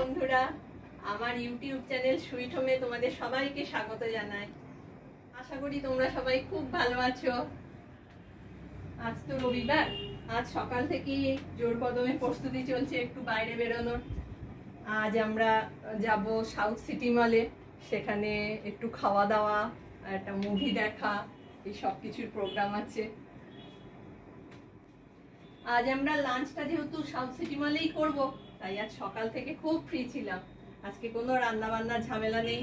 বন্ধুরা, আমার YouTube channel sweet হোমে তোমাদের সবাইকে স্বাগত জানাই। আশা করি তোমরা সবাই খুব ভালো আছো। আজ তো রবিবার, আজ সকাল থেকেই জোর কদমে প্রস্তুতি চলছে একটু বাইরে বেরোনোর। আজ আমরা যাব সাউথ সিটি মলে, সেখানে একটু খাওয়া দাওয়া, একটা মুভি দেখা, এই সব কিছুর প্রোগ্রাম আছে। আজ আমরা লাঞ্চটা যেহেতু সাউথ সিটি মলেই করব, তাই আজ সকাল থেকে খুব ফ্রি ছিলাম। আজকে কোনো রান্না বান্নার ঝামেলা নেই।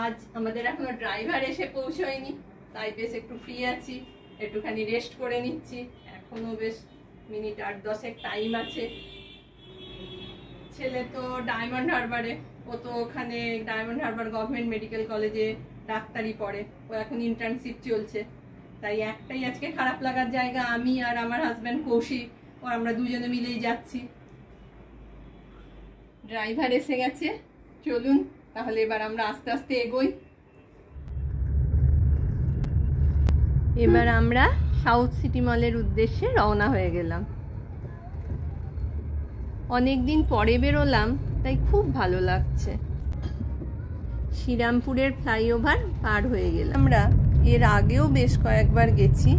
আজ আমাদের এখনো ড্রাইভার এসে পৌঁছয়নি, তাই বেশ একটু ফ্রি আছি, একটুখানি রেস্ট করে নিচ্ছি। এখনো বেশ মিনিট 8-10 টাইম আছে। ছেলে তো ডায়মন্ড হারবারে, ও তো ওখানে ডায়মন্ড হারবার গভর্নমেন্ট মেডিকেল কলেজে ডাক্তারি পড়ে, ও এখন ইন্টার্নশিপ চলছে। তাই একটাই আজকে খারাপ লাগার জায়গা, আমি আর আমার হাজব্যান্ড কৌশিক, ও আমরা দুজনে মিলেই যাচ্ছি। ড্রাইভার এসে গেছে, চলুন তাহলে এবার আমরা আস্তে আস্তে এগোই। এবার আমরা সাউথ সিটি মলের উদ্দেশ্যে রওনা হয়ে গেলাম। অনেকদিন পরে বেরোলাম, তাই খুব ভালো লাগছে। শ্রীরামপুরের ফ্লাইওভার পার হয়ে গেলাম। আমরা এর আগেও বেশ কয়েকবার গেছি।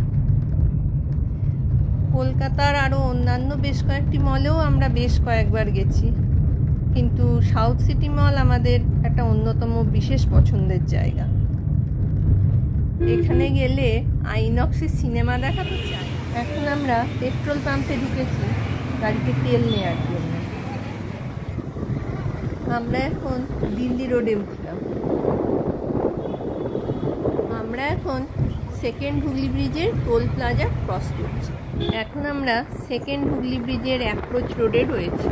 কলকাতার আরও অন্যান্য বেশ কয়েকটি মলেও আমরা বেশ কয়েকবার গেছি, কিন্তু সাউথ সিটি মল আমাদের একটা অন্যতম বিশেষ পছন্দের জায়গা। এখানে গেলে আইনক্সে সিনেমা দেখা তো চাই। এখন আমরা পেট্রোল পাম্পে ঢুকেছি গাড়িতে তেল নেওয়ার জন্য। আমরা এখন দিল্লি রোডে উঠলাম। আমরা এখন সেকেন্ড হুগলি ব্রিজের টোল প্লাজা ক্রস করছি। এখন আমরা সেকেন্ড হুগলি ব্রিজের অ্যাপ্রোচ রোডে রয়েছি।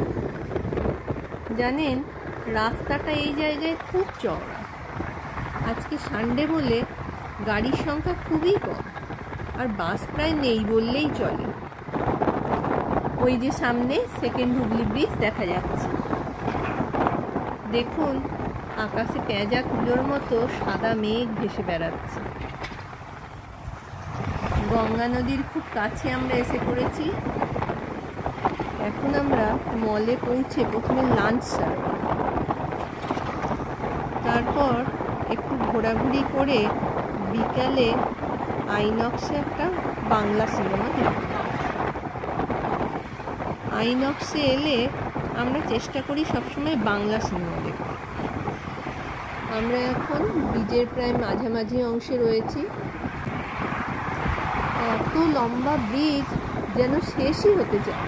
জানেন, রাস্তাটা এই জায়গায় খুব চওড়া। আজকে সানডে বলে গাড়ির সংখ্যা খুবই কম, আর বাস প্রায় নেই বললেই চলে। ওই যে সামনে সেকেন্ড হুগলি ব্রিজ দেখা যাচ্ছে। দেখুন, আকাশে পেঁজা তুলোর মতো সাদা মেঘ ভেসে বেড়াচ্ছে। গঙ্গা নদীর খুব কাছে আমরা এসে পড়েছি। এখন আমরা মলে পৌঁছে প্রথমে লাঞ্চ সারব, তারপর একটু ঘোরাঘুরি করে বিকালে আইনক্সে একটা বাংলা সিনেমা দেখব। আইনক্সে এলে আমরা চেষ্টা করি সবসময় বাংলা সিনেমা দেখতে। আমরা এখন ব্রিজের প্রায় মাঝামাঝি অংশে রয়েছি। এত লম্বা ব্রিজ যেন শেষই হতে চায়।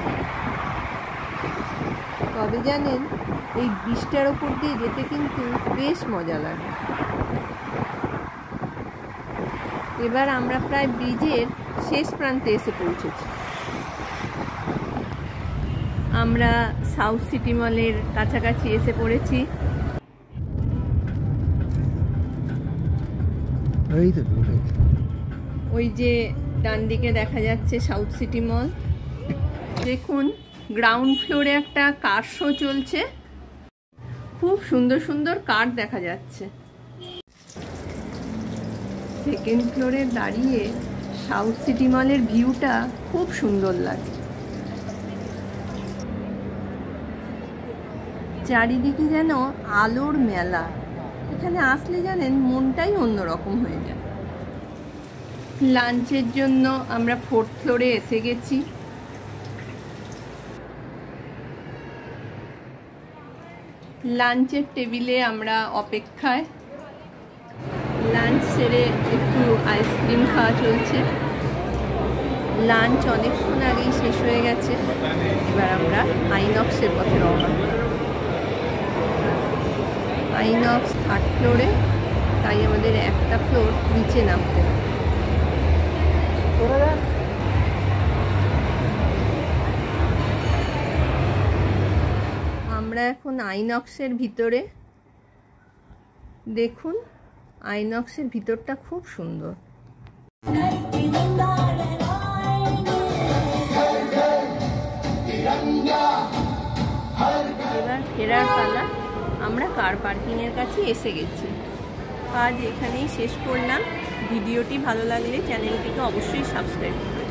তবে জানেন, এই ব্রিজটার ওপর দিয়ে যেতে কিন্তু বেশ মজা লাগে। এবার আমরা প্রায় ব্রিজের শেষ প্রান্তে এসে পৌঁছেছি। আমরা সাউথ সিটি মলের কাছাকাছি এসে পড়েছি। ওই যে ডান দিকে দেখা যাচ্ছে সাউথ সিটি মল। দেখুন, গ্রাউন্ড ফ্লোরে একটা কার শো চলছে। খুব সুন্দর সুন্দর কার দেখা যাচ্ছে। সেকেন্ড ফ্লোরে দাঁড়িয়ে সাউথ সিটি মলের ভিউটা খুব সুন্দর লাগে। চারিদিকে যেন আলোর মেলা। এখানে আসলে জানেন, মনটাই অন্যরকম হয়ে যায়। লাঞ্চের জন্য আমরা 4th ফ্লোরে এসে গেছি। লাঞ্চের টেবিলে আমরা অপেক্ষায়। লাঞ্চ সেরে একটু আইসক্রিম খাওয়া চলছে। লাঞ্চ অনেকক্ষণ আগেই শেষ হয়ে গেছে। এবার আমরা আইনক্সের পথে রওনা। আইনক্স 3rd ফ্লোরে, তাই আমাদের একটা ফ্লোর নিচে নামতে হবে। আমরা এখন আইনক্সের ভিতরে। দেখুন, আইনক্সের ভিতরটা খুব সুন্দর। এবার ফেরার পালা। আমরা কার পার্কিংয়ের কাছে এসে গেছি। আজ এখানেই শেষ করলাম। ভিডিওটি ভালো লাগলে চ্যানেলটিকে অবশ্যই সাবস্ক্রাইব করুন।